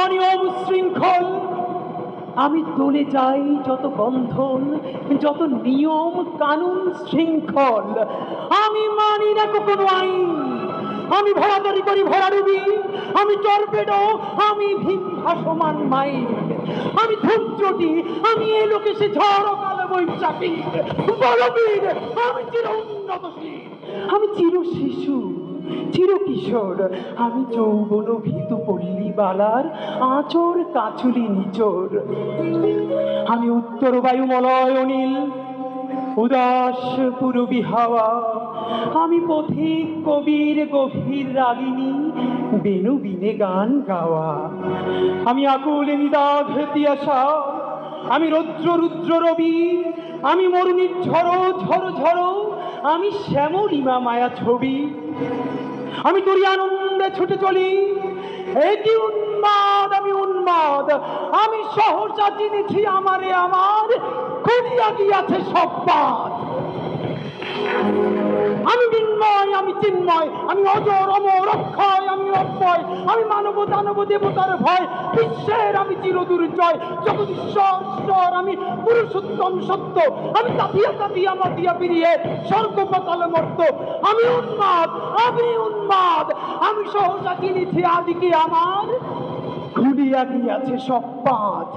অনিয়ম শৃঙ্খল, আমি দলে যাই যত বন্ধন, যত নিয়ম কানুন শৃঙ্খল, আমি মানি না কোনো আইন। আমি ভরাদারি করি ভরাডুবি, আমি টর্পেডো, আমি ভীম ভাসমান মাইন, আমি ধূমচটি, আমি এ লোকে সে ঝড় কালো বৈশাখী বলবীর, আমি চির উন্নতশীল, আমি চির শিশু চির কিশোর, আমি যৌবন ভীতু পল্লী বালার আঁচড় কাচুলি নিচোর, আমি উত্তর বায়ুমলয় অনিল উদাস পূরবী হাওয়া, আমি পথিক কবির গভীর রাগিনী বেনু বিনে গান গাওয়া, আমি আকুল নিদাঘ তিয়াসা, আমি রৌদ্র রুদ্র রবি, আমি মরুনির ঝড়ো ঝড়ো ঝড়ো, আমি শ্যামলিমা মায়া ছবি, আমি তোরই আনন্দে ছুটে চলি, এটি উন্মাদ, আমি উন্মাদ, আমি সহসা চিনেছি আমারে আমার খুলিয়া গিয়াছে সব বাদ। আমি বিন্ময়, আমি চিন্ময়, আমি অজর অমর অক্ষয়, আমি অক্ষয়, আমি মানব দানব দেবতার ভয়, বিশ্বের আমি চির দুর্জয়, জগদীশ্বর ঈশ্বর, আমি পুরুষোত্তম সত্য, আমি তাপিয়া তাপিয়া মাতিয়া পিরিয়ে স্বর্গ পাতাল মর্ত, আমি উন্মাদ, আমি উন্মাদ, আমি সহসা চিনেছি আদিকে আমার খুলিয়া গিয়াছে সব বাঁধ।